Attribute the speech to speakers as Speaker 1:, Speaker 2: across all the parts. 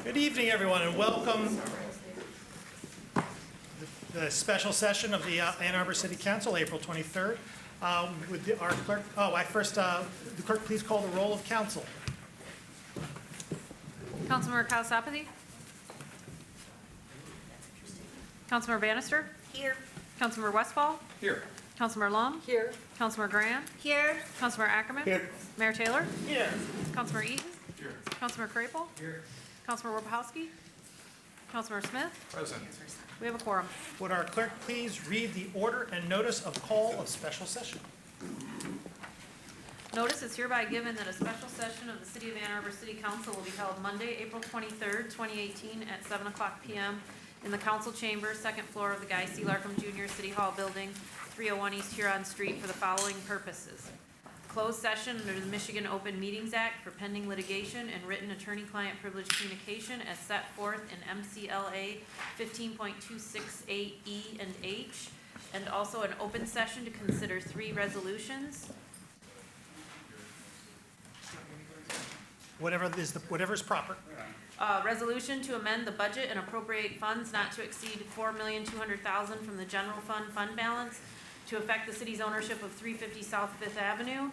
Speaker 1: Good evening, everyone, and welcome to the special session of the Ann Arbor City Council, April 23rd. Would our clerk, the clerk please call the roll of council.
Speaker 2: Councilmember Kalasapathy? Councilmember Bannister?
Speaker 3: Here.
Speaker 2: Councilmember Westfall?
Speaker 4: Here.
Speaker 2: Councilmember Lum?
Speaker 3: Here.
Speaker 2: Councilmember Graham?
Speaker 3: Here.
Speaker 2: Councilmember Ackerman?
Speaker 1: Here.
Speaker 2: Mayor Taylor?
Speaker 1: Here.
Speaker 2: Councilmember Eaton?
Speaker 4: Here.
Speaker 2: Councilmember Crapel?
Speaker 4: Here.
Speaker 2: Councilmember Warpahowski? Councilmember Smith?
Speaker 4: Present.
Speaker 2: We have a quorum.
Speaker 1: Would our clerk please read the order and notice of call of special session?
Speaker 2: Notice is hereby given that a special session of the City of Ann Arbor City Council will be held Monday, April 23rd, 2018 at 7:00 p.m. in the council chambers, second floor of the Guy C. Larkham Jr. City Hall Building, 301 East Huron Street for the following purposes. Closed session under the Michigan Open Meetings Act for pending litigation and written attorney-client privilege communication as set forth in MCLA 15.268E and H, and also an open session to consider 3 resolutions.
Speaker 1: Whatever is proper.
Speaker 2: Resolution to amend the budget and appropriate funds not to exceed $4,200,000 from the general fund balance to affect the city's ownership of 350 South Fifth Avenue.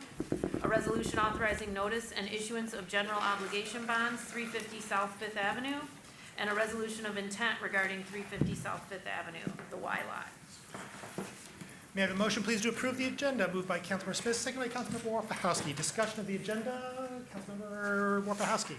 Speaker 2: A resolution authorizing notice and issuance of general obligation bonds, 350 South Fifth Avenue, and a resolution of intent regarding 350 South Fifth Avenue, the Y lot.
Speaker 1: May I have a motion please to approve the agenda? Moved by Councilmember Smith, second by Councilmember Warpahowski. Discussion of the agenda, Councilmember Warpahowski.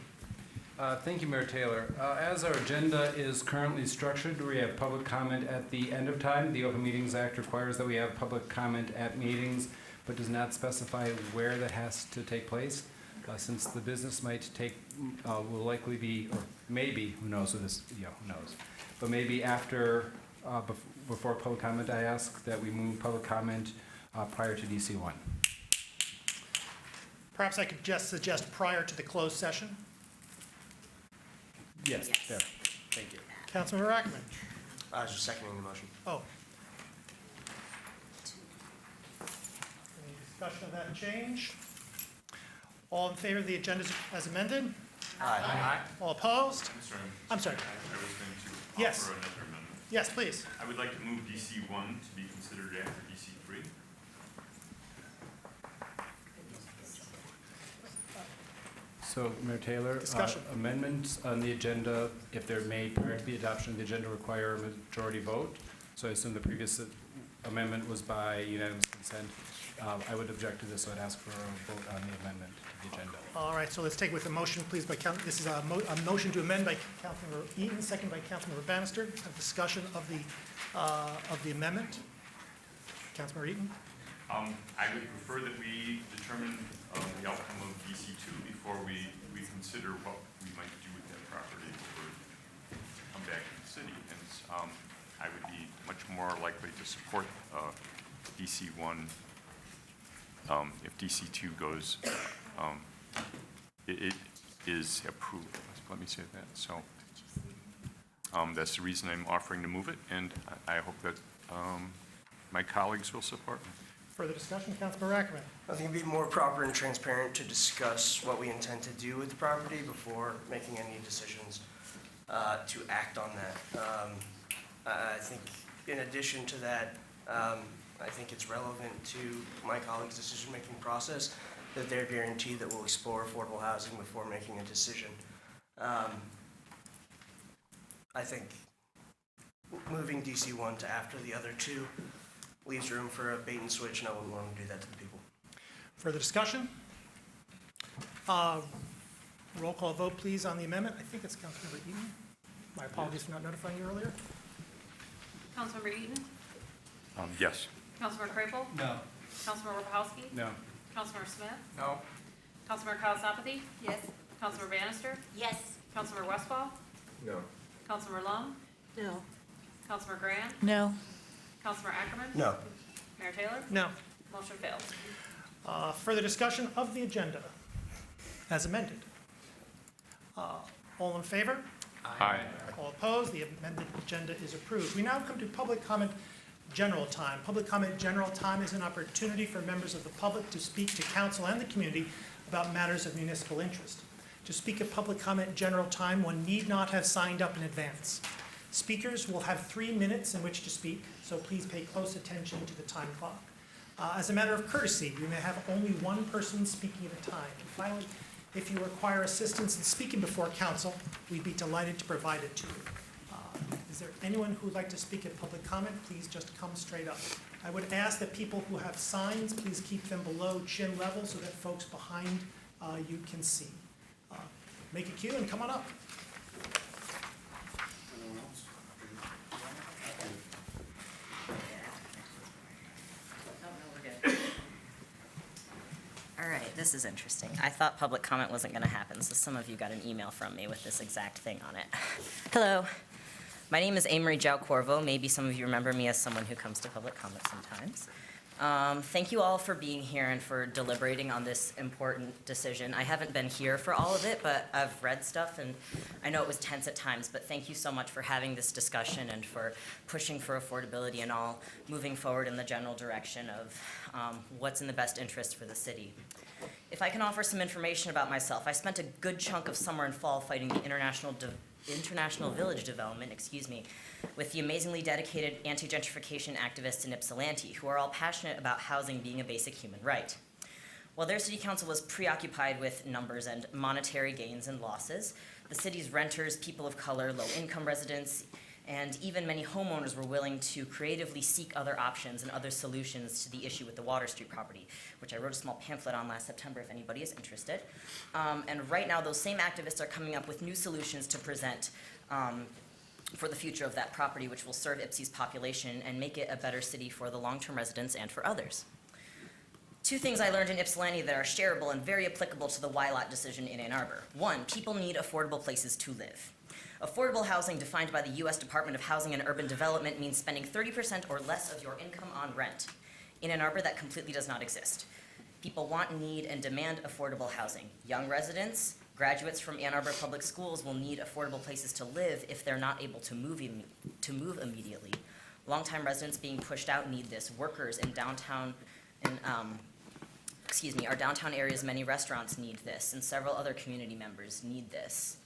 Speaker 4: Thank you, Mayor Taylor. As our agenda is currently structured, we have public comment at the end of time. The Open Meetings Act requires that we have public comment at meetings, but does not specify where that has to take place. Since the business might take, will likely be, or maybe, who knows, who knows. But maybe after, before public comment, I ask that we move public comment prior to DC1.
Speaker 1: Perhaps I could just suggest prior to the closed session.
Speaker 4: Yes, there. Thank you.
Speaker 1: Councilmember Ackerman.
Speaker 5: I was just seconding the motion.
Speaker 1: Oh. Any discussion of that change? All in favor of the agenda as amended?
Speaker 5: Aye.
Speaker 1: All opposed? I'm sorry.
Speaker 6: I was going to
Speaker 1: Yes.
Speaker 6: offer another amendment.
Speaker 1: Yes, please.
Speaker 6: I would like to move DC1 to be considered after DC3.
Speaker 4: So, Mayor Taylor,
Speaker 1: Discussion.
Speaker 4: amendments on the agenda, if they're made prior to the adoption of the agenda, require a majority vote. So I assume the previous amendment was by unanimous consent. I would object to this, so I'd ask for a vote on the amendment to the agenda.
Speaker 1: All right, so let's take with a motion, please, by this is a motion to amend by Councilmember Eaton, second by Councilmember Bannister. A discussion of the amendment. Councilmember Eaton.
Speaker 6: I would prefer that we determine the outcome of DC2 before we consider what we might do with that property or come back to the city. And I would be much more likely to support DC1 if DC2 goes, it is approved. Let me say that. So that's the reason I'm offering to move it, and I hope that my colleagues will support me.
Speaker 1: Further discussion, Councilmember Ackerman.
Speaker 5: I think it'd be more proper and transparent to discuss what we intend to do with the property before making any decisions to act on that. I think in addition to that, I think it's relevant to my colleagues' decision-making process that they're guaranteed that we'll explore affordable housing before making a decision. I think moving DC1 to after the other two leaves room for a bait and switch, and I wouldn't want to do that to the people.
Speaker 1: Further discussion? Roll call vote, please, on the amendment. I think it's Councilmember Eaton. My apologies for not notifying you earlier.
Speaker 2: Councilmember Eaton?
Speaker 6: Yes.
Speaker 2: Councilmember Crapel?
Speaker 4: No.
Speaker 2: Councilmember Warpahowski?
Speaker 4: No.
Speaker 2: Councilmember Smith?
Speaker 4: No.
Speaker 2: Councilmember Kalasapathy?
Speaker 3: Yes.
Speaker 2: Councilmember Bannister?
Speaker 3: Yes.
Speaker 2: Councilmember Westfall?
Speaker 5: No.
Speaker 2: Councilmember Lum?
Speaker 3: No.
Speaker 2: Councilmember Graham?
Speaker 3: No.
Speaker 2: Councilmember Ackerman?
Speaker 5: No.
Speaker 2: Mayor Taylor?
Speaker 1: No.
Speaker 2: Motion failed.
Speaker 1: Further discussion of the agenda as amended. All in favor?
Speaker 6: Aye.
Speaker 1: All opposed? The amended agenda is approved. We now come to public comment general time. Public comment general time is an opportunity for members of the public to speak to council and the community about matters of municipal interest. To speak at public comment general time, one need not have signed up in advance. Speakers will have 3 minutes in which to speak, so please pay close attention to the time clock. As a matter of courtesy, we may have only one person speaking at a time. And finally, if you require assistance in speaking before council, we'd be delighted to provide it to you. Is there anyone who would like to speak at public comment? Please just come straight up. I would ask that people who have signs, please keep them below chin level so that folks behind you can see. Make a queue and come on up.
Speaker 3: Anyone else?
Speaker 7: All right, this is interesting. I thought public comment wasn't going to happen, so some of you got an email from me with this exact thing on it. Hello, my name is Amory Jau Corvo. Maybe some of you remember me as someone who comes to public comment sometimes. Thank you all for being here and for deliberating on this important decision. I haven't been here for all of it, but I've read stuff, and I know it was tense at times, but thank you so much for having this discussion and for pushing for affordability and all moving forward in the general direction of what's in the best interest for the city. If I can offer some information about myself, I spent a good chunk of summer and fall fighting the International Village development, with the amazingly dedicated anti-gentrification activists in Ypsilanti, who are all passionate about housing being a basic human right. While their city council was preoccupied with numbers and monetary gains and losses, the city's renters, people of color, low-income residents, and even many homeowners were willing to creatively seek other options and other solutions to the issue with the Water Street property, which I wrote a small pamphlet on last September if anybody is interested. And right now, those same activists are coming up with new solutions to present for the future of that property, which will serve Ypsi's population and make it a better city for the long-term residents and for others. Two things I learned in Ypsilanti that are shareable and very applicable to the Wylot decision in Ann Arbor. One, people need affordable places to live. Affordable housing defined by the U.S. Department of Housing and Urban Development means spending 30% or less of your income on rent. In Ann Arbor, that completely does not exist. People want, need, and demand affordable housing. Young residents, graduates from Ann Arbor Public Schools will need affordable places to live if they're not able to move immediately. Longtime residents being pushed out need this. Workers in our downtown area's many restaurants need this, and several other community members need this.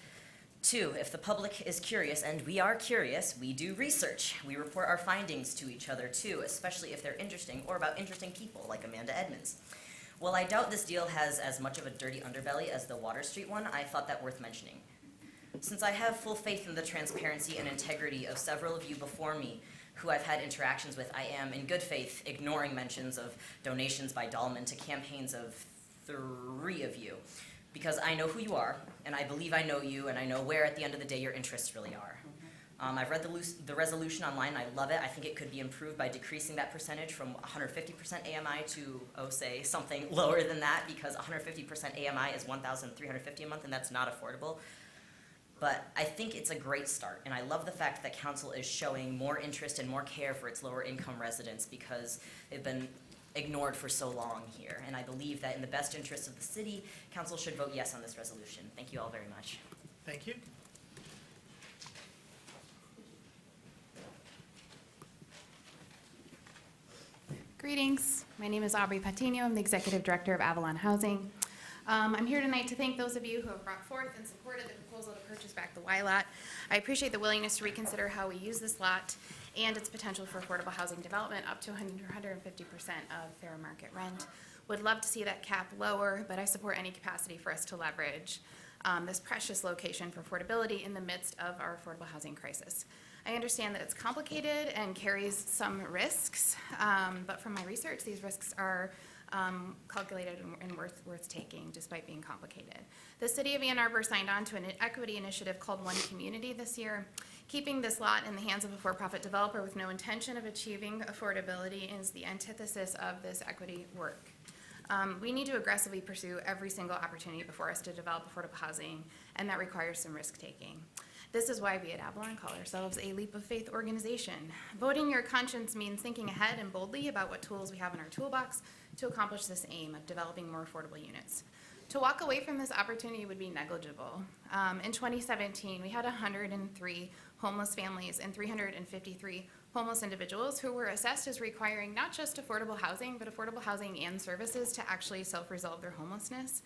Speaker 7: Two, if the public is curious, and we are curious, we do research. We report our findings to each other too, especially if they're interesting or about interesting people like Amanda Edmonds. While I doubt this deal has as much of a dirty underbelly as the Water Street one, I thought that worth mentioning. Since I have full faith in the transparency and integrity of several of you before me who I've had interactions with, I am, in good faith, ignoring mentions of donations by Dahlman to campaigns of 3 of you. Because I know who you are, and I believe I know you, and I know where, at the end of the day, your interests really are. I've read the resolution online. I love it. I think it could be improved by decreasing that percentage from 150% AMI to, say, something lower than that, because 150% AMI is $1,350 a month, and that's not affordable. But I think it's a great start, and I love the fact that council is showing more interest and more care for its lower income residents because they've been ignored for so long here. And I believe that in the best interest of the city, council should vote yes on this resolution. Thank you all very much.
Speaker 1: Thank you.
Speaker 8: Greetings. My name is Aubrey Patino. I'm the Executive Director of Avalon Housing. I'm here tonight to thank those of you who have brought forth and supported the proposal to purchase back the Y lot. I appreciate the willingness to reconsider how we use this lot and its potential for affordable housing development up to 150% of fair market rent. Would love to see that cap lower, but I support any capacity for us to leverage this precious location for affordability in the midst of our affordable housing crisis. I understand that it's complicated and carries some risks, but from my research, these risks are calculated and worth taking despite being complicated. The City of Ann Arbor signed on to an equity initiative called One Community this year. Keeping this lot in the hands of a for-profit developer with no intention of achieving affordability is the antithesis of this equity work. We need to aggressively pursue every single opportunity before us to develop affordable housing, and that requires some risk-taking. This is why we at Avalon call ourselves a leap of faith organization. Voting your conscience means thinking ahead and boldly about what tools we have in our toolbox to accomplish this aim of developing more affordable units. To walk away from this opportunity would be negligible. In 2017, we had 103 homeless families and 353 homeless individuals who were assessed as requiring not just affordable housing, but affordable housing and services to actually self-resolve their homelessness.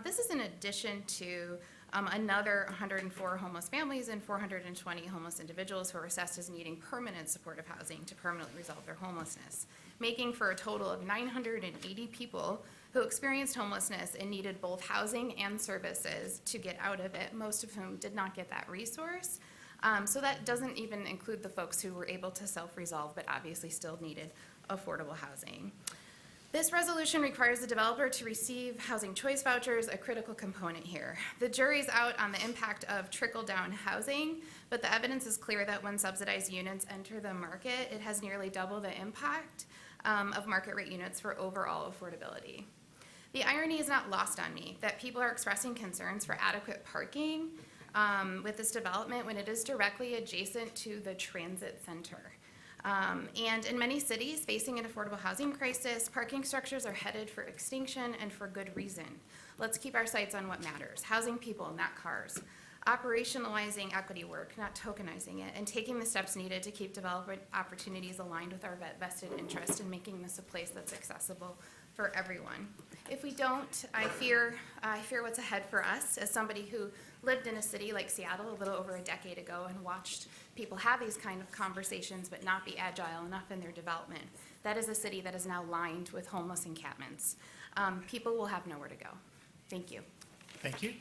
Speaker 8: This is in addition to another 104 homeless families and 420 homeless individuals who are assessed as needing permanent supportive housing to permanently resolve their homelessness, making for a total of 980 people who experienced homelessness and needed both housing and services to get out of it, most of whom did not get that resource. So that doesn't even include the folks who were able to self-resolve but obviously still needed affordable housing. This resolution requires the developer to receive housing choice vouchers, a critical component here. The jury's out on the impact of trickle-down housing, but the evidence is clear that when subsidized units enter the market, it has nearly double the impact of market rate units for overall affordability. The irony is not lost on me that people are expressing concerns for adequate parking with this development when it is directly adjacent to the transit center. And in many cities facing an affordable housing crisis, parking structures are headed for extinction and for good reason. Let's keep our sights on what matters: housing people, not cars. Operationalizing equity work, not tokenizing it, and taking the steps needed to keep development opportunities aligned with our vested interest in making this a place that's accessible for everyone. If we don't, I fear what's ahead for us. As somebody who lived in a city like Seattle a little over a decade ago and watched people have these kind of conversations but not be agile enough in their development, that is a city that is now lined with homeless encampments. People will have nowhere to go. Thank you.
Speaker 1: Thank you.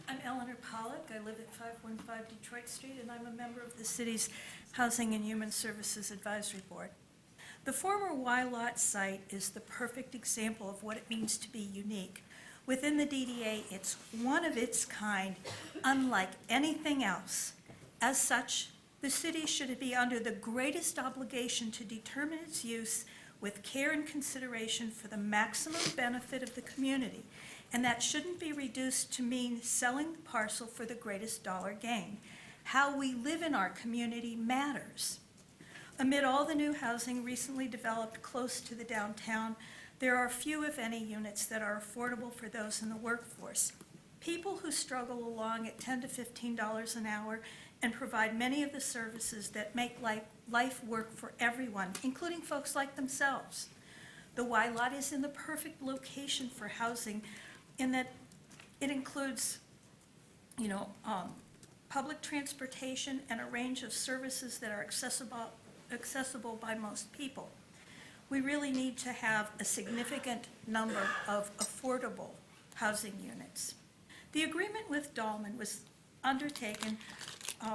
Speaker 3: I'm Eleanor Pollock. I live at 515 Detroit Street, and I'm a member of the city's Housing and Human Services Advisory Board. The former Y-Lot site is the perfect example of what it means to be unique. Within the DDA, it's one of its kind, unlike anything else. As such, the city should be under the greatest obligation to determine its use with care and consideration for the maximum benefit of the community. And that shouldn't be reduced to mean selling the parcel for the greatest dollar gain. How we live in our community matters. Amid all the new housing recently developed close to the downtown, there are few, if any, units that are affordable for those in the workforce. People who struggle along at $10 to $15 an hour and provide many of the services that make life work for everyone, including folks like themselves. The Y-Lot is in the perfect location for housing in that it includes, public transportation and a range of services that are accessible by most people. We really need to have a significant number of affordable housing units. The agreement with Dahlman was undertaken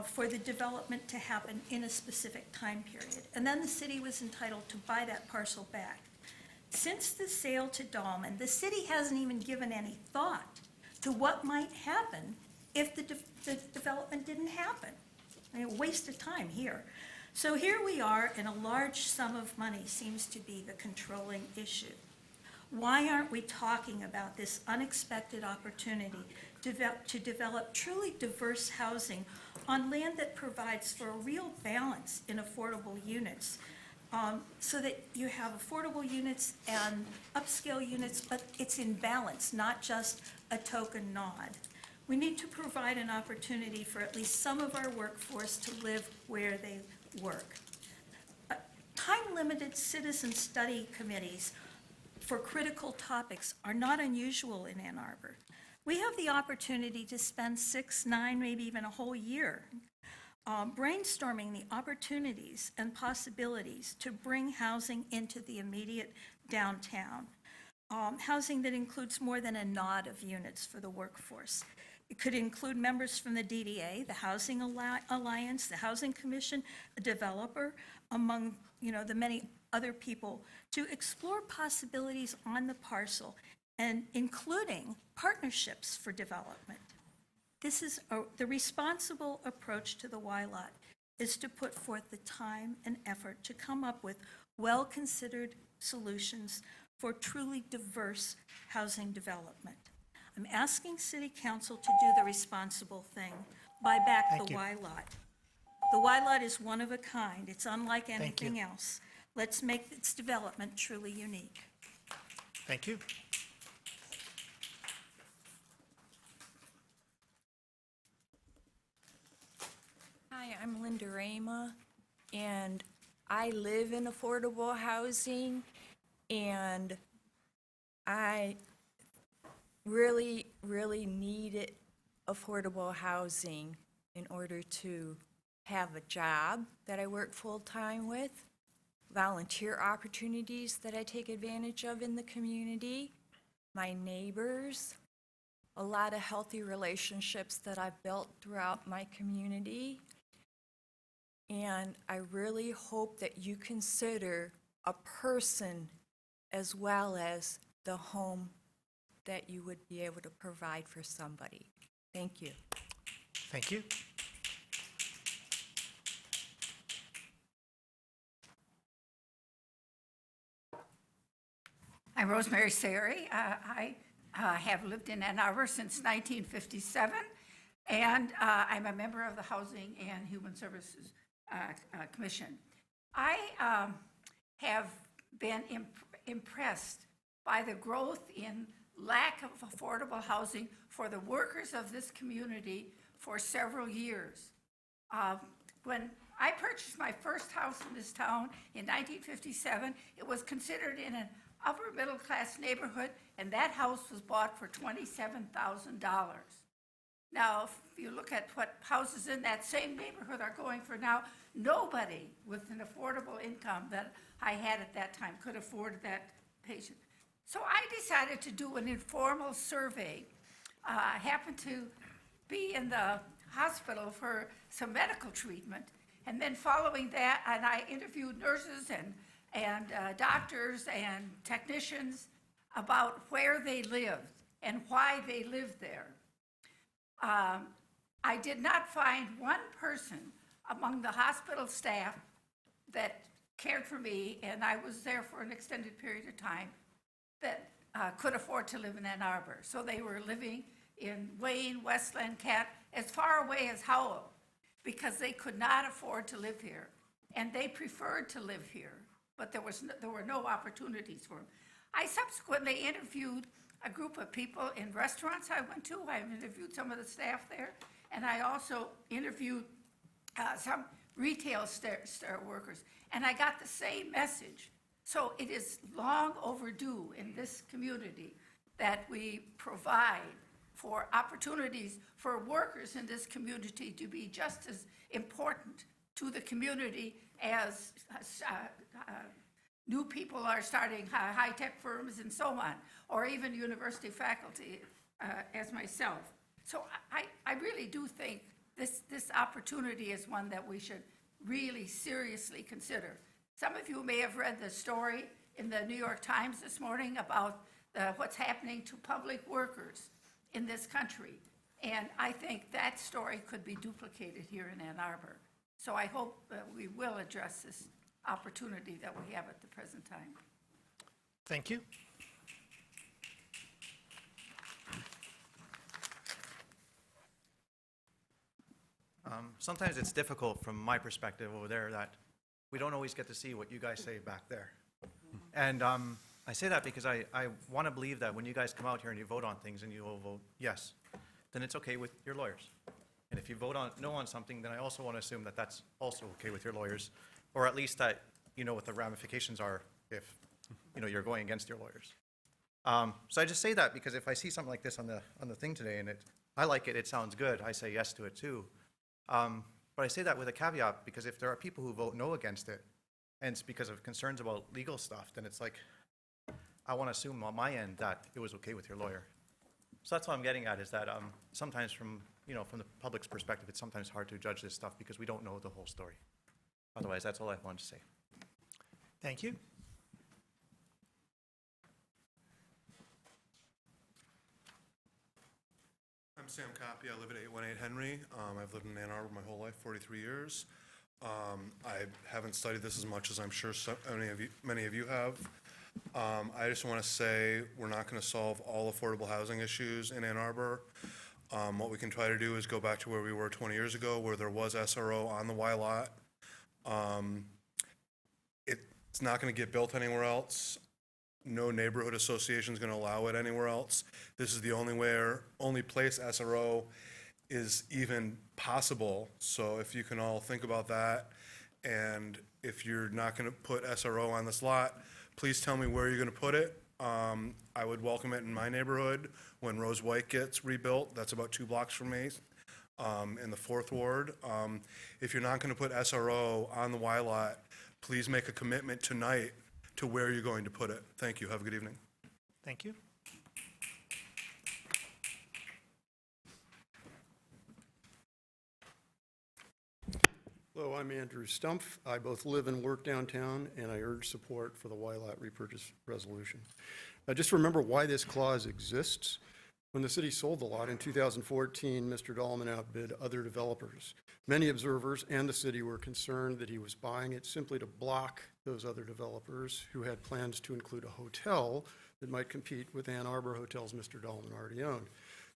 Speaker 3: for the development to happen in a specific time period, and then the city was entitled to buy that parcel back. Since the sale to Dahlman, the city hasn't even given any thought to what might happen if the development didn't happen. I mean, a waste of time here. So here we are, and a large sum of money seems to be the controlling issue. Why aren't we talking about this unexpected opportunity to develop truly diverse housing on land that provides for a real balance in affordable units? So that you have affordable units and upscale units, but it's in balance, not just a token nod. We need to provide an opportunity for at least some of our workforce to live where they work. Time-limited citizen study committees for critical topics are not unusual in Ann Arbor. We have the opportunity to spend 6, 9, maybe even a whole year brainstorming the opportunities and possibilities to bring housing into the immediate downtown. Housing that includes more than a nod of units for the workforce. It could include members from the DDA, the Housing Alliance, the Housing Commission, a developer, among the many other people, to explore possibilities on the parcel, and including partnerships for development. This is the responsible approach to the Y-Lot is to put forth the time and effort to come up with well-considered solutions for truly diverse housing development. I'm asking City Council to do the responsible thing, buy back
Speaker 1: Thank
Speaker 3: the
Speaker 1: you.
Speaker 3: Y-Lot. The Y-Lot is one of a kind. It's unlike
Speaker 1: Thank you.
Speaker 3: anything else. Let's make its development truly unique.
Speaker 1: Thank you.
Speaker 9: Hi, I'm Linda Rama, and I live in affordable housing, and I really, really need affordable housing in order to have a job that I work full-time with, volunteer opportunities that I take advantage of in the community, my neighbors, a lot of healthy relationships that I've built throughout my community. And I really hope that you consider a person as well as the home that you would be able to provide for somebody. Thank you.
Speaker 1: Thank you.
Speaker 10: I'm Rosemary Sari. I have lived in Ann Arbor since 1957, and I'm a member of the Housing and Human Services Commission. I have been impressed by the growth in lack of affordable housing for the workers of this community for several years. When I purchased my first house in this town in 1957, it was considered in an upper middle class neighborhood, and that house was bought for $27,000. Now, if you look at what houses in that same neighborhood are going for now, nobody with an affordable income that I had at that time could afford that patient. So I decided to do an informal survey. I happened to be in the hospital for some medical treatment, and then following that, and I interviewed nurses and doctors and technicians about where they lived and why they lived there. I did not find one person among the hospital staff that cared for me, and I was there for an extended period of time, that could afford to live in Ann Arbor. So they were living in Wayne, Westland, Cat, as far away as Howell, because they could not afford to live here. And they preferred to live here, but there were no opportunities for them. I subsequently interviewed a group of people in restaurants I went to. I interviewed some of the staff there, and I also interviewed some retail store workers, and I got the same message. So it is long overdue in this community that we provide for opportunities for workers in this community to be just as important to the community as new people are starting high-tech firms and so on, or even university faculty as myself. So I really do think this opportunity is one that we should really seriously consider. Some of you may have read the story in the New York Times this morning about what's happening to public workers in this country. And I think that story could be duplicated here in Ann Arbor. So I hope that we will address this opportunity that we have at the present time.
Speaker 1: Thank you.
Speaker 11: Sometimes it's difficult from my perspective over there that we don't always get to see what you guys say back there. And I say that because I want to believe that when you guys come out here and you vote on things and you will vote yes, then it's okay with your lawyers. And if you vote no on something, then I also want to assume that that's also okay with your lawyers, or at least that you know what the ramifications are if you're going against your lawyers. So I just say that because if I see something like this on the thing today and I like it, it sounds good, I say yes to it too. But I say that with a caveat because if there are people who vote no against it, and it's because of concerns about legal stuff, then it's like, I want to assume on my end that it was okay with your lawyer. So that's what I'm getting at, is that sometimes from the public's perspective, it's sometimes hard to judge this stuff because we don't know the whole story. Otherwise, that's all I wanted to say.
Speaker 1: Thank you.
Speaker 12: I'm Sam Copy. I live at 818 Henry. I've lived in Ann Arbor my whole life, 43 years. I haven't studied this as much as I'm sure many of you have. I just want to say we're not going to solve all affordable housing issues in Ann Arbor. What we can try to do is go back to where we were 20 years ago, where there was SRO on the Y lot. It's not going to get built anywhere else. No neighborhood association is going to allow it anywhere else. This is the only place SRO is even possible. So if you can all think about that and if you're not going to put SRO on this lot, please tell me where you're going to put it. I would welcome it in my neighborhood when Rose White gets rebuilt. That's about 2 blocks from me, in the 4th Ward. If you're not going to put SRO on the Y lot, please make a commitment tonight to where you're going to put it. Thank you. Have a good evening.
Speaker 1: Thank you.
Speaker 13: Hello, I'm Andrew Stumpf. I both live and work downtown, and I urge support for the Y-Lot repurchase resolution. Just remember why this clause exists. When the city sold the lot in 2014, Mr. Dahlman outbid other developers. Many observers and the city were concerned that he was buying it simply to block those other developers who had plans to include a hotel that might compete with Ann Arbor hotels Mr. Dahlman already owned.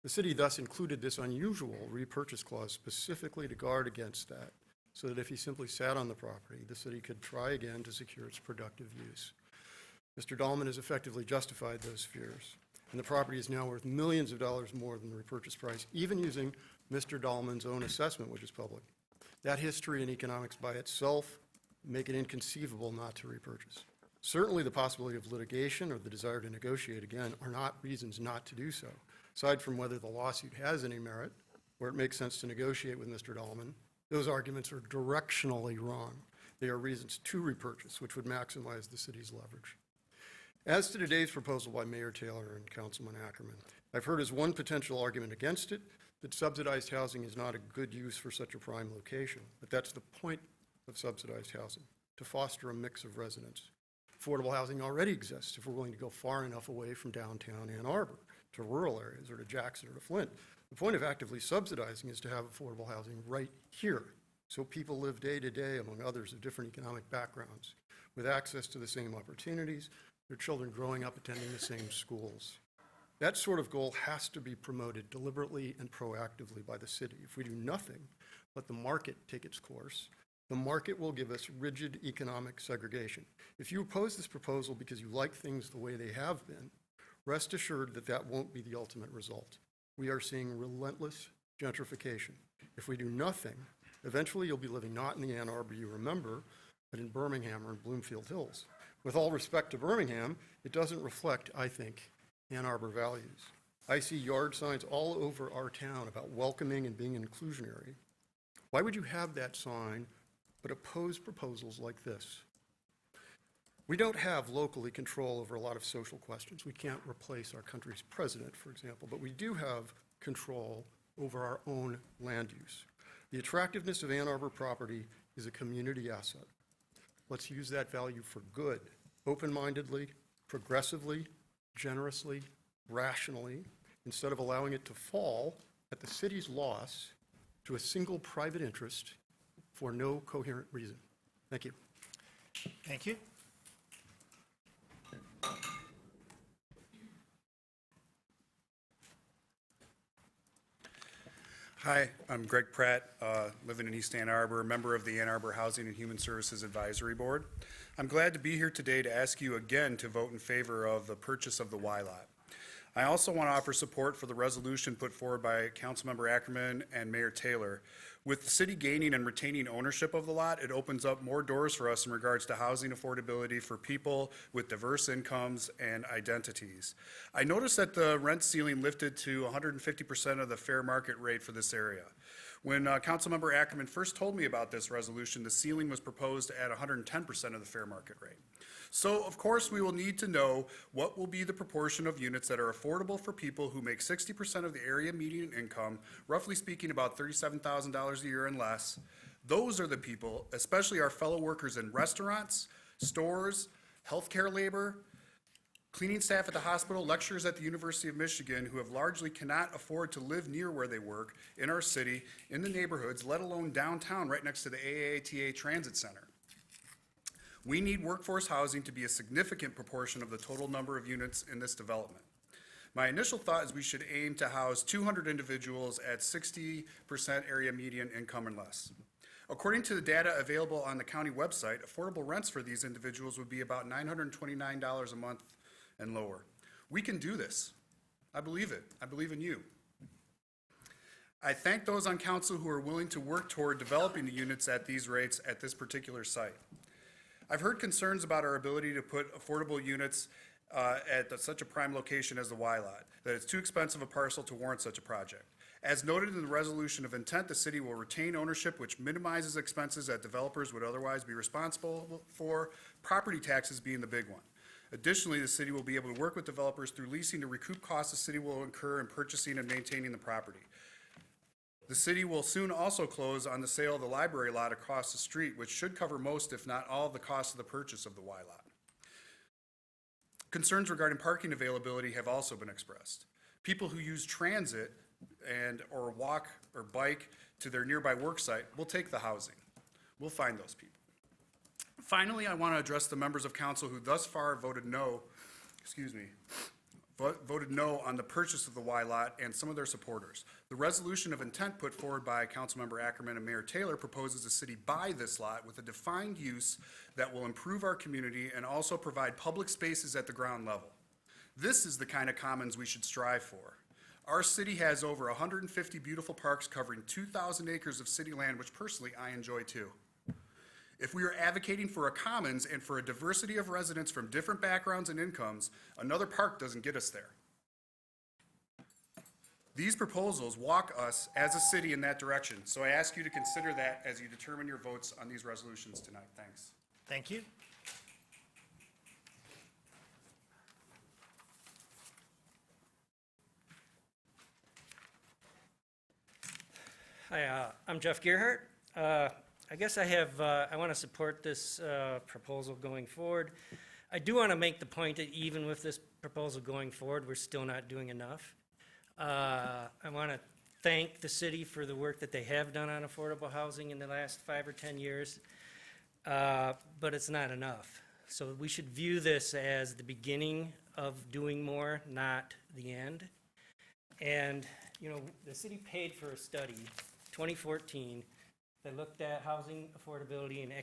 Speaker 13: The city thus included this unusual repurchase clause specifically to guard against that, so that if he simply sat on the property, the city could try again to secure its productive use. Mr. Dahlman has effectively justified those fears, and the property is now worth millions of dollars more than the repurchase price, even using Mr. Dahlman's own assessment, which is public. That history and economics by itself make it inconceivable not to repurchase. Certainly the possibility of litigation or the desire to negotiate again are not reasons not to do so. Aside from whether the lawsuit has any merit, where it makes sense to negotiate with Mr. Dahlman, those arguments are directionally wrong. They are reasons to repurchase, which would maximize the city's leverage. As to today's proposal by Mayor Taylor and Councilman Ackerman, I've heard as one potential argument against it that subsidized housing is not a good use for such a prime location. But that's the point of subsidized housing, to foster a mix of residents. Affordable housing already exists if we're willing to go far enough away from downtown Ann Arbor to rural areas or to Jackson or to Flint. The point of actively subsidizing is to have affordable housing right here, so people live day to day among others of different economic backgrounds, with access to the same opportunities, their children growing up attending the same schools. That sort of goal has to be promoted deliberately and proactively by the city. If we do nothing, let the market take its course, the market will give us rigid economic segregation. If you oppose this proposal because you like things the way they have been, rest assured that that won't be the ultimate result. We are seeing relentless gentrification. If we do nothing, eventually you'll be living not in the Ann Arbor you remember, but in Birmingham or in Bloomfield Hills. With all respect to Birmingham, it doesn't reflect, I think, Ann Arbor values. I see yard signs all over our town about welcoming and being inclusionary. Why would you have that sign but oppose proposals like this? We don't have locally control over a lot of social questions. We can't replace our country's president, for example, but we do have control over our own land use. The attractiveness of Ann Arbor property is a community asset. Let's use that value for good, open-mindedly, progressively, generously, rationally, instead of allowing it to fall at the city's loss to a single private interest for no coherent reason. Thank you.
Speaker 1: Thank you.
Speaker 14: Hi, I'm Greg Pratt, living in East Ann Arbor, member of the Ann Arbor Housing and Human Services Advisory Board. I'm glad to be here today to ask you again to vote in favor of the purchase of the Y-Lot. I also want to offer support for the resolution put forward by Councilmember Ackerman and Mayor Taylor. With the city gaining and retaining ownership of the lot, it opens up more doors for us in regards to housing affordability for people with diverse incomes and identities. I noticed that the rent ceiling lifted to 150% of the fair market rate for this area. When Councilmember Ackerman first told me about this resolution, the ceiling was proposed at 110% of the fair market rate. So, of course, we will need to know what will be the proportion of units that are affordable for people who make 60% of the area median income, roughly speaking about $37,000 a year and less. Those are the people, especially our fellow workers in restaurants, stores, healthcare labor, cleaning staff at the hospital, lecturers at the University of Michigan who have largely cannot afford to live near where they work in our city, in the neighborhoods, let alone downtown right next to the AATA Transit Center. We need workforce housing to be a significant proportion of the total number of units in this development. My initial thought is we should aim to house 200 individuals at 60% area median income and less. According to the data available on the county website, affordable rents for these individuals would be about $929 a month and lower. We can do this. I believe it. I believe in you. I thank those on council who are willing to work toward developing the units at these rates at this particular site. I've heard concerns about our ability to put affordable units at such a prime location as the Y Lot, that it's too expensive a parcel to warrant such a project. As noted in the resolution of intent, the city will retain ownership which minimizes expenses that developers would otherwise be responsible for, property taxes being the big one. Additionally, the city will be able to work with developers through leasing to recoup costs the city will incur in purchasing and maintaining the property. The city will soon also close on the sale of the library lot across the street, which should cover most, if not all, of the cost of the purchase of the Y Lot. Concerns regarding parking availability have also been expressed. People who use transit or walk or bike to their nearby work site will take the housing. We'll find those people. Finally, I want to address the members of council who thus far voted no, voted no on the purchase of the Y Lot and some of their supporters. The resolution of intent put forward by Councilmember Ackerman and Mayor Taylor proposes the city buy this lot with a defined use that will improve our community and also provide public spaces at the ground level. This is the kind of commons we should strive for. Our city has over 150 beautiful parks covering 2,000 acres of city land, which personally I enjoy too. If we are advocating for a commons and for a diversity of residents from different backgrounds and incomes, another park doesn't get us there. These proposals walk us as a city in that direction, so I ask you to consider that as you determine your votes on these resolutions tonight. Thanks.
Speaker 1: Thank you.
Speaker 15: Hi, I'm Jeff Gearhart. I guess I want to support this proposal going forward. I do want to make the point that even with this proposal going forward, we're still not doing enough. I want to thank the city for the work that they have done on affordable housing in the last 5 or 10 years, but it's not enough. So we should view this as the beginning of doing more, not the end. And, you know, the city paid for a study, 2014, that looked at housing affordability and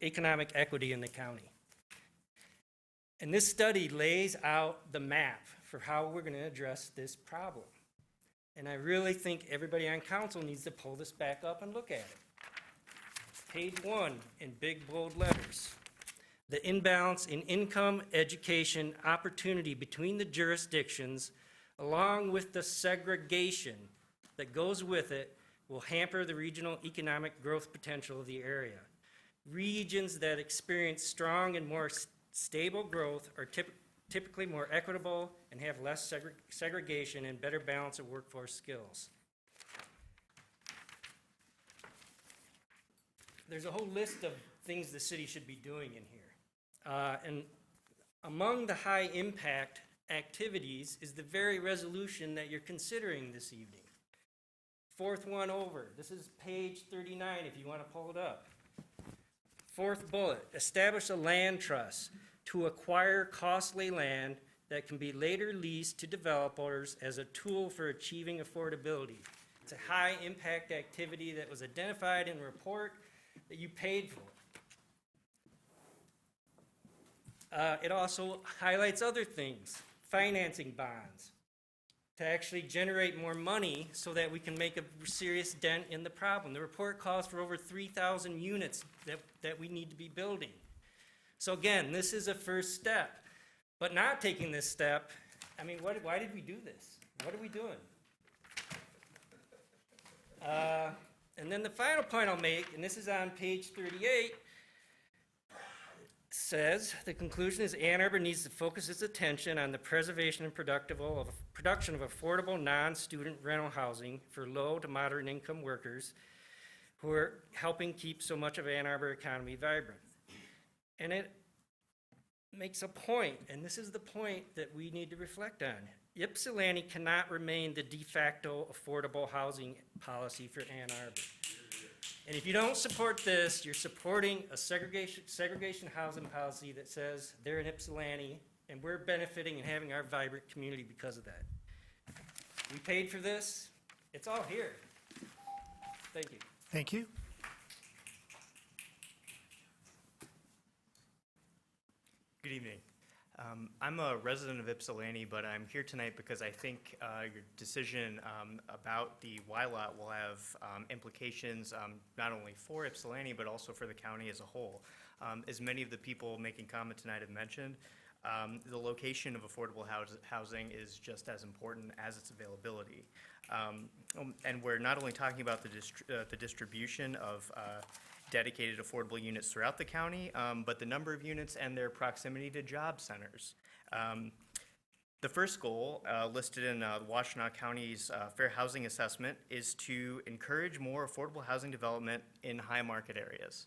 Speaker 15: economic equity in the county. And this study lays out the map for how we're going to address this problem. And I really think everybody on council needs to pull this back up and look at it. Page 1 in big bold letters. The imbalance in income, education, opportunity between the jurisdictions, along with the segregation that goes with it, will hamper the regional economic growth potential of the area. Regions that experience strong and more stable growth are typically more equitable and have less segregation and better balance of workforce skills. There's a whole list of things the city should be doing in here. And among the high impact activities is the very resolution that you're considering this evening. Fourth one over, this is page 39 if you want to pull it up. Fourth bullet, establish a land trust to acquire costly land that can be later leased to developers as a tool for achieving affordability. It's a high impact activity that was identified in a report that you paid for. It also highlights other things, financing bonds, to actually generate more money so that we can make a serious dent in the problem. The report calls for over 3,000 units that we need to be building. So again, this is a first step. But not taking this step, I mean, why did we do this? What are we doing? And then the final point I'll make, and this is on page 38, says, the conclusion is Ann Arbor needs to focus its attention on the preservation and production of affordable non-student rental housing for low to moderate income workers who are helping keep so much of Ann Arbor economy vibrant. And it makes a point, and this is the point that we need to reflect on. Ypsilanti cannot remain the de facto affordable housing policy for Ann Arbor. And if you don't support this, you're supporting a segregation housing policy that says they're in Ypsilanti, and we're benefiting and having our vibrant community because of that. We paid for this. It's all here. Thank you.
Speaker 1: Thank you.
Speaker 16: Good evening. I'm a resident of Ypsilanti, but I'm here tonight because I think your decision about the Y Lot will have implications not only for Ypsilanti, but also for the county as a whole. As many of the people making comment tonight have mentioned, the location of affordable housing is just as important as its availability. And we're not only talking about the distribution of dedicated affordable units throughout the county, but the number of units and their proximity to job centers. The first goal, listed in Washtenaw County's Fair Housing Assessment, is to encourage more affordable housing development in high market areas.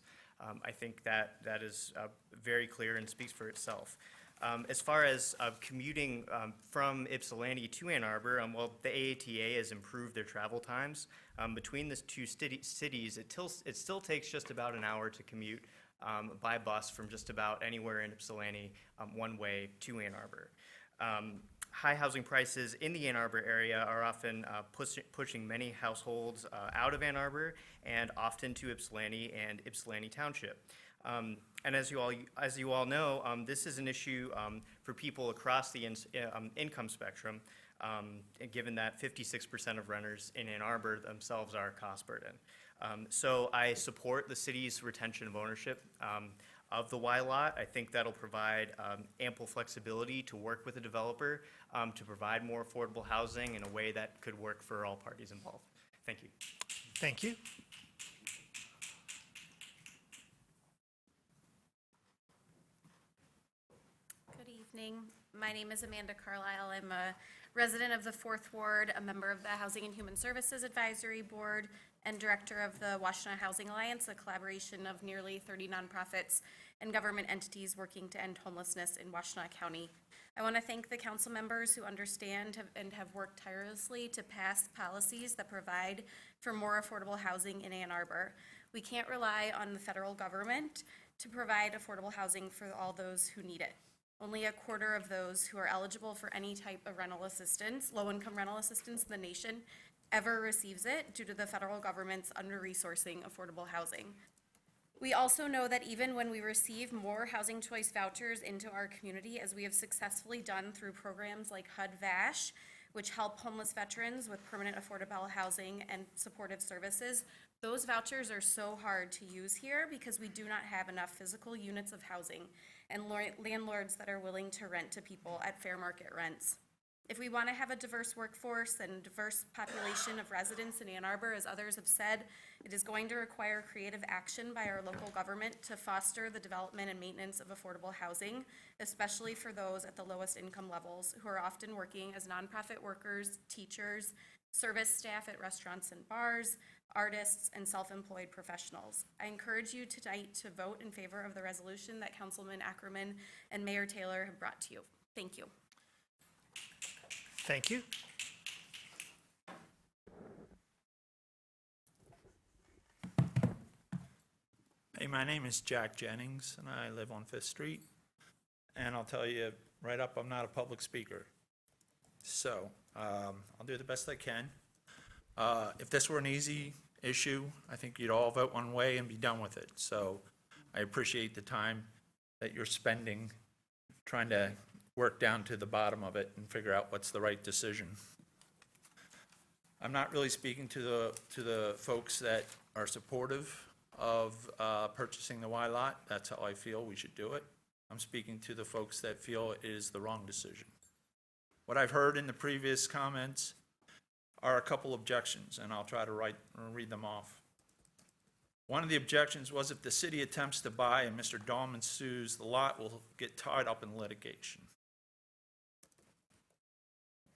Speaker 16: I think that is very clear and speaks for itself. As far as commuting from Ypsilanti to Ann Arbor, well, the AATA has improved their travel times. Between the two cities, it still takes just about an hour to commute by bus from just about anywhere in Ypsilanti one way to Ann Arbor. High housing prices in the Ann Arbor area are often pushing many households out of Ann Arbor and often to Ypsilanti and Ypsilanti Township. And as you all know, this is an issue for people across the income spectrum, given that 56% of renters in Ann Arbor themselves are cost burden. So I support the city's retention of ownership of the Y lot. I think that'll provide ample flexibility to work with the developer to provide more affordable housing in a way that could work for all parties involved. Thank you.
Speaker 1: Thank you.
Speaker 8: Good evening. My name is Amanda Carlisle. I'm a resident of the 4th Ward, a member of the Housing and Human Services Advisory Board, and director of the Washtenaw Housing Alliance, a collaboration of nearly 30 nonprofits and government entities working to end homelessness in Washtenaw County. I want to thank the council members who understand and have worked tirelessly to pass policies that provide for more affordable housing in Ann Arbor. We can't rely on the federal government to provide affordable housing for all those who need it. Only a quarter of those who are eligible for any type of rental assistance, low-income rental assistance in the nation, ever receives it due to the federal government's under-resourcing affordable housing. We also know that even when we receive more housing choice vouchers into our community, as we have successfully done through programs like HUD-VASH, which help homeless veterans with permanent affordable housing and supportive services, those vouchers are so hard to use here because we do not have enough physical units of housing and landlords that are willing to rent to people at fair market rents. If we want to have a diverse workforce and diverse population of residents in Ann Arbor, as others have said, it is going to require creative action by our local government to foster the development and maintenance of affordable housing, especially for those at the lowest income levels who are often working as nonprofit workers, teachers, service staff at restaurants and bars, artists, and self-employed professionals. I encourage you tonight to vote in favor of the resolution that Councilman Ackerman and Mayor Taylor have brought to you. Thank you.
Speaker 1: Thank you.
Speaker 17: Hey, my name is Jack Jennings, and I live on 5th Street. And I'll tell you right up, I'm not a public speaker. So I'll do the best I can. If this were an easy issue, I think you'd all vote one way and be done with it. So I appreciate the time that you're spending trying to work down to the bottom of it and figure out what's the right decision. I'm not really speaking to the folks that are supportive of purchasing the Y lot. That's how I feel we should do it. I'm speaking to the folks that feel it is the wrong decision. What I've heard in the previous comments are a couple objections, and I'll try to read them off. One of the objections was if the city attempts to buy and Mr. Dahlman sues, the lot will get tied up in litigation.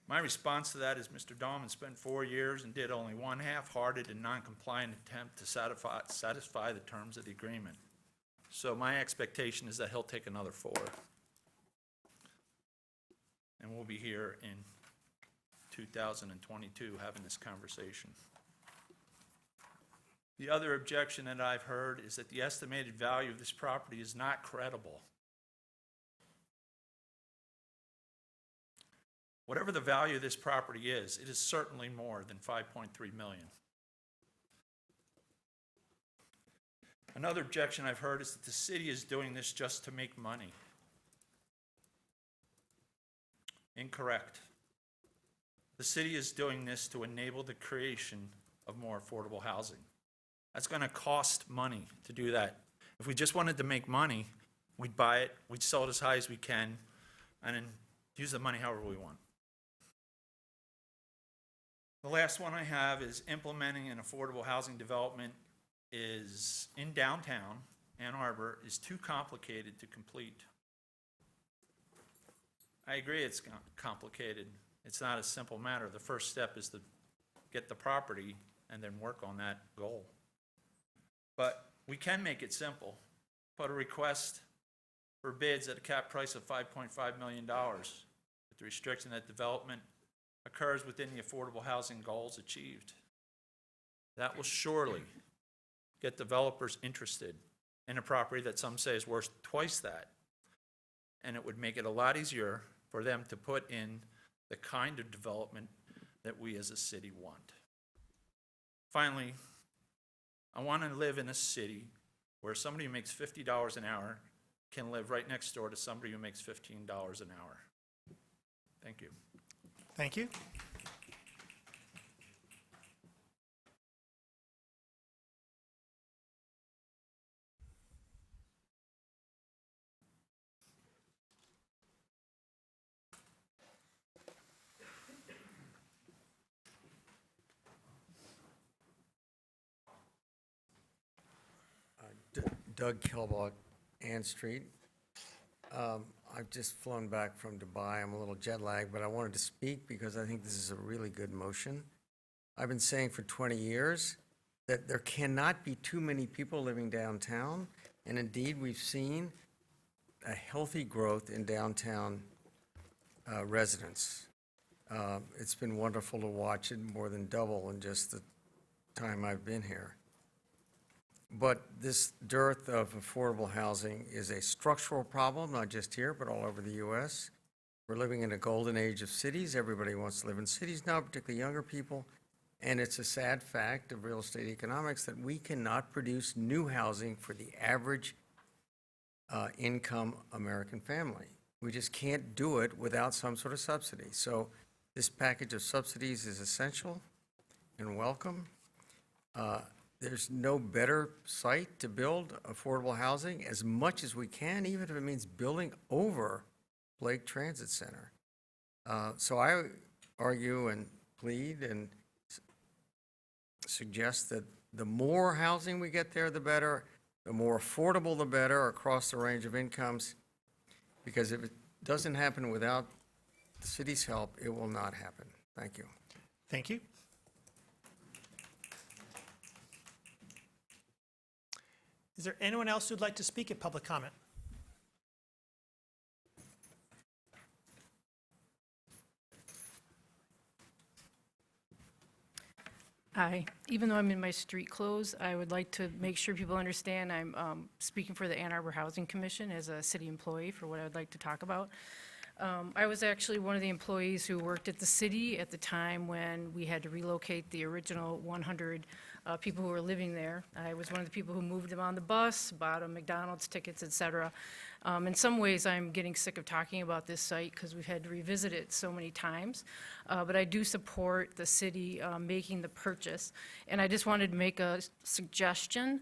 Speaker 17: My response to that is Mr. Dahlman spent 4 years and did only one half-hearted and non-compliant attempt to satisfy the terms of the agreement. So my expectation is that he'll take another 4. And we'll be here in 2022 having this conversation. The other objection that I've heard is that the estimated value of this property is not credible. Whatever the value of this property is, it is certainly more than $5.3 million. Another objection I've heard is that the city is doing this just to make money. Incorrect. The city is doing this to enable the creation of more affordable housing. That's going to cost money to do that. If we just wanted to make money, we'd buy it, we'd sell it as high as we can, and then use the money however we want. The last one I have is implementing an affordable housing development is in downtown Ann Arbor is too complicated to complete. I agree it's complicated. It's not a simple matter. The first step is to get the property and then work on that goal. But we can make it simple. Put a request for bids at a cap price of $5.5 million with the restriction that development occurs within the affordable housing goals achieved. That will surely get developers interested in a property that some say is worth twice that. And it would make it a lot easier for them to put in the kind of development that we as a city want. Finally, I want to live in a city where somebody who makes $50 an hour can live right next door to somebody who makes $15 an hour. Thank you.
Speaker 1: Thank you.
Speaker 18: Doug Kilbach, Ann Street. I've just flown back from Dubai. I'm a little jet lagged, but I wanted to speak because I think this is a really good motion. I've been saying for 20 years that there cannot be too many people living downtown, and indeed we've seen a healthy growth in downtown residents. It's been wonderful to watch it more than double in just the time I've been here. But this dearth of affordable housing is a structural problem, not just here, but all over the U.S. We're living in a golden age of cities. Everybody wants to live in cities now, particularly younger people. And it's a sad fact of real estate economics that we cannot produce new housing for the average income American family. We just can't do it without some sort of subsidy. So this package of subsidies is essential and welcome. There's no better site to build affordable housing as much as we can, even if it means building over Blake Transit Center. So I argue and plead and suggest that the more housing we get there, the better, the more affordable, the better across the range of incomes, because if it doesn't happen without the city's help, it will not happen. Thank you.
Speaker 1: Thank you. Is there anyone else who'd like to speak at public comment?
Speaker 19: Hi. Even though I'm in my street clothes, I would like to make sure people understand I'm speaking for the Ann Arbor Housing Commission as a city employee for what I would like to talk about. I was actually one of the employees who worked at the city at the time when we had to relocate the original 100 people who were living there. I was one of the people who moved them on the bus, bought them McDonald's tickets, et cetera. In some ways, I'm getting sick of talking about this site because we've had to revisit it so many times. But I do support the city making the purchase. And I just wanted to make a suggestion.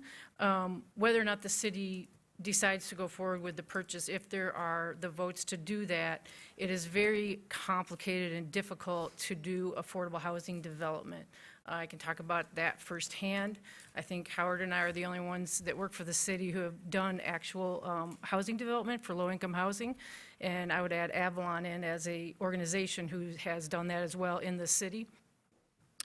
Speaker 19: Whether or not the city decides to go forward with the purchase, if there are the votes to do that, it is very complicated and difficult to do affordable housing development. I can talk about that firsthand. I think Howard and I are the only ones that work for the city who have done actual housing development for low-income housing. And I would add Avalon in as a organization who has done that as well in the city.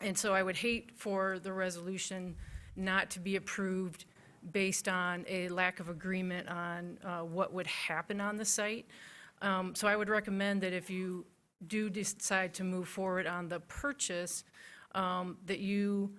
Speaker 19: And so I would hate for the resolution not to be approved based on a lack of agreement on what would happen on the site. So I would recommend that if you do decide to move forward on the purchase, that you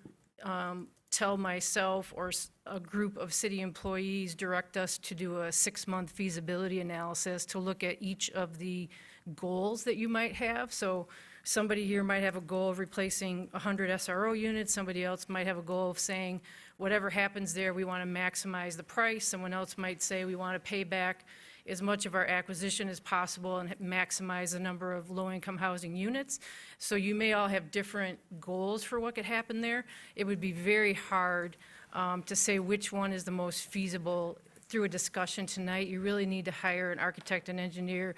Speaker 19: tell myself or a group of city employees, direct us to do a 6-month feasibility analysis to look at each of the goals that you might have. So somebody here might have a goal of replacing 100 SRO units. Somebody else might have a goal of saying, whatever happens there, we want to maximize the price. Someone else might say, we want to pay back as much of our acquisition as possible and maximize the number of low-income housing units. So you may all have different goals for what could happen there. It would be very hard to say which one is the most feasible through a discussion tonight. You really need to hire an architect and engineer,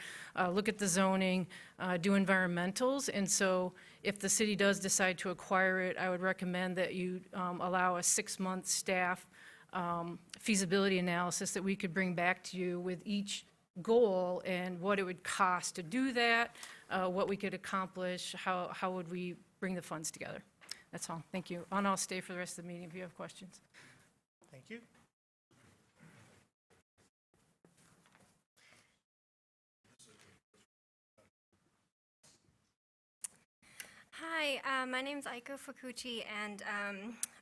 Speaker 19: look at the zoning, do environmentals. And so if the city does decide to acquire it, I would recommend that you allow a 6-month staff feasibility analysis that we could bring back to you with each goal and what it would cost to do that, what we could accomplish, how would we bring the funds together. That's all. Thank you. And I'll stay for the rest of the meeting if you have questions.
Speaker 1: Thank you.
Speaker 20: Hi, my name's Aiko Fukuchi, and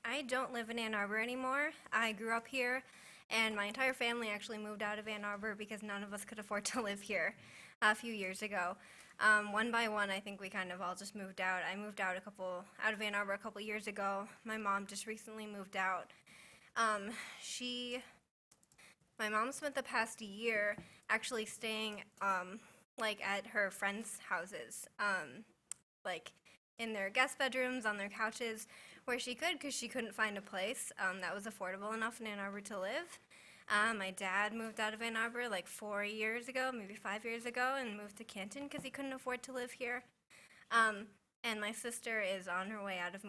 Speaker 20: I don't live in Ann Arbor anymore. I grew up here, and my entire family actually moved out of Ann Arbor because none of us could afford to live here a few years ago. One by one, I think we kind of all just moved out. I moved out of Ann Arbor a couple years ago. My mom just recently moved out. My mom spent the past year actually staying like at her friends' houses, like in their guest bedrooms, on their couches, where she could, because she couldn't find a place that was affordable enough in Ann Arbor to live. My dad moved out of Ann Arbor like 4 years ago, maybe 5 years ago, and moved to Canton because he couldn't afford to live here. And my sister is on her way out of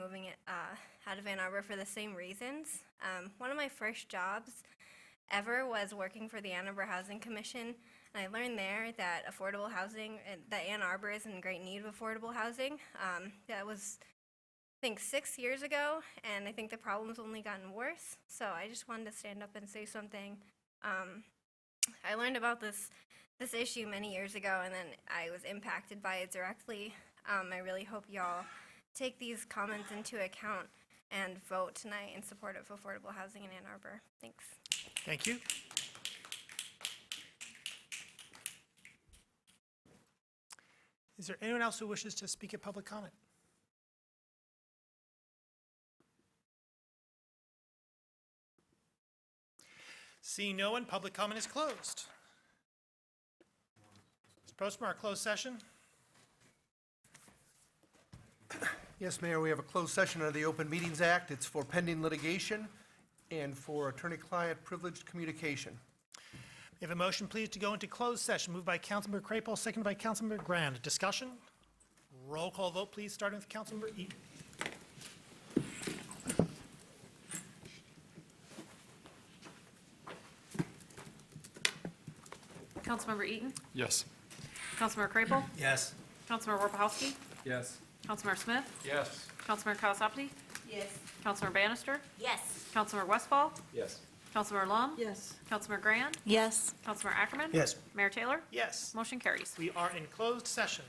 Speaker 20: out of Ann Arbor for the same reasons. One of my first jobs ever was working for the Ann Arbor Housing Commission, and I learned there that affordable housing, that Ann Arbor is in great need of affordable housing. That was, I think, 6 years ago, and I think the problem's only gotten worse. So I just wanted to stand up and say something. I learned about this issue many years ago, and then I was impacted by it directly. I really hope y'all take these comments into account and vote tonight in support of affordable housing in Ann Arbor. Thanks.
Speaker 1: Thank you. Is there anyone else who wishes to speak at public comment? Seeing no one, public comment is closed. Mr. Postma, our closed session.
Speaker 21: Yes, Mayor, we have a closed session under the Open Meetings Act. It's for pending litigation and for attorney-client privileged communication.
Speaker 1: We have a motion, please, to go into closed session, moved by Councilmember Crapo, seconded by Councilmember Grand. Discussion? Roll call vote, please, starting with Councilmember Eaton.
Speaker 2: Councilmember Eaton?
Speaker 12: Yes.
Speaker 2: Councilmember Crapo?
Speaker 21: Yes.
Speaker 2: Councilmember Warpahowski?
Speaker 4: Yes.
Speaker 2: Councilmember Smith?
Speaker 12: Yes.
Speaker 2: Councilmember Kalasapti?
Speaker 9: Yes.
Speaker 2: Councilmember Bannister?
Speaker 9: Yes.
Speaker 2: Councilmember Westfall?
Speaker 12: Yes.
Speaker 2: Councilmember Lum?
Speaker 19: Yes.
Speaker 2: Councilmember Grand?
Speaker 9: Yes.
Speaker 2: Councilmember Ackerman?
Speaker 21: Yes.
Speaker 2: Mayor Taylor?
Speaker 1: Yes,
Speaker 2: Motion carries.
Speaker 1: we are in closed session.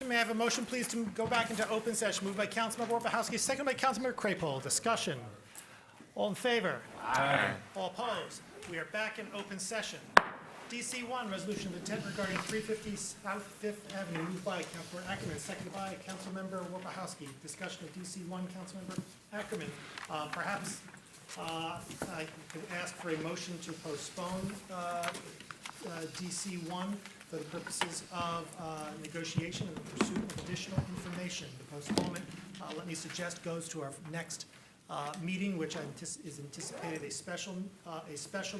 Speaker 1: May I have a motion, please, to go back into open session? Moved by Councilmember Orpahowski, second by Councilmember Craypole. Discussion. All in favor? Aye. All opposed? We are back in open session. DC 1, resolution of intent regarding 350 South Fifth Avenue, moved by Councilmember Ackerman, seconded by Councilmember Orpahowski. Discussion of DC 1, Councilmember Ackerman. Perhaps I could ask for a motion to postpone DC 1 for the purposes of negotiation and the pursuit of additional information. The postponement, let me suggest, goes to our next meeting, which is anticipated a special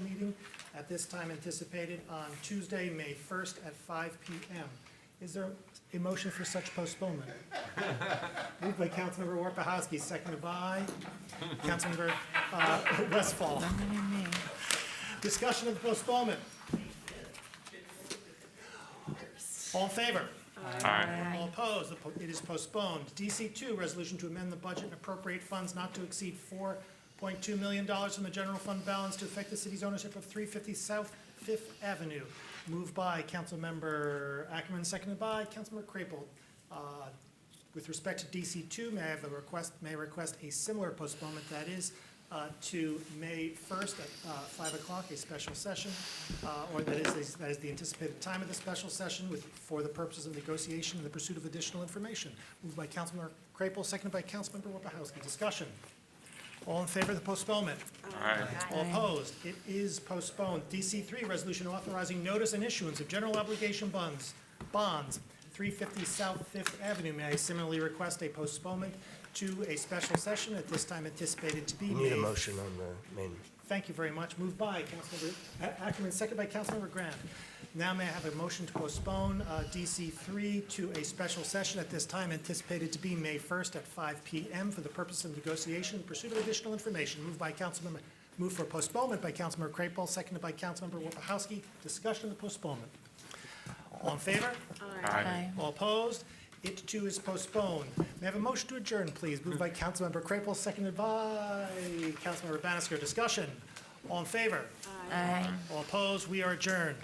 Speaker 1: meeting at this time anticipated on Tuesday, May 1st at 5 p.m. Is there a motion for such postponement? Moved by Councilmember Orpahowski, seconded by Councilmember Westfall. Discussion of the postponement. All in favor? Aye. All opposed? It is postponed. DC 2, resolution to amend the budget and appropriate funds not to exceed $4.2 million from the general fund balance to affect the city's ownership of 350 South Fifth Avenue. Moved by Councilmember Ackerman, seconded by Councilmember Craypole. With respect to DC 2, may I request a similar postponement, that is, to May 1st at 5 o'clock, a special session, or that is the anticipated time of the special session for the purposes of negotiation and the pursuit of additional information. Moved by Councilmember Craypole, seconded by Councilmember Orpahowski. Discussion. All in favor of the postponement? Aye. All opposed? It is postponed. DC 3, resolution authorizing notice and issuance of general obligation bonds, 350 South Fifth Avenue. May I similarly request a postponement to a special session at this time anticipated to be
Speaker 5: We need a motion on the main.
Speaker 1: Thank you very much. Moved by Councilmember Ackerman, seconded by Councilmember Graham. Now may I have a motion to postpone DC 3 to a special session at this time anticipated to be May 1st at 5 p.m. for the purpose of negotiation and pursuit of additional information. Moved for postponement by Councilmember Craypole, seconded by Councilmember Orpahowski. Discussion of the postponement. All in favor? Aye. All opposed? It too is postponed. May I have a motion to adjourn, please? Moved by Councilmember Craypole, seconded by Councilmember Bannister. Discussion. All in favor? Aye. All opposed? We are adjourned.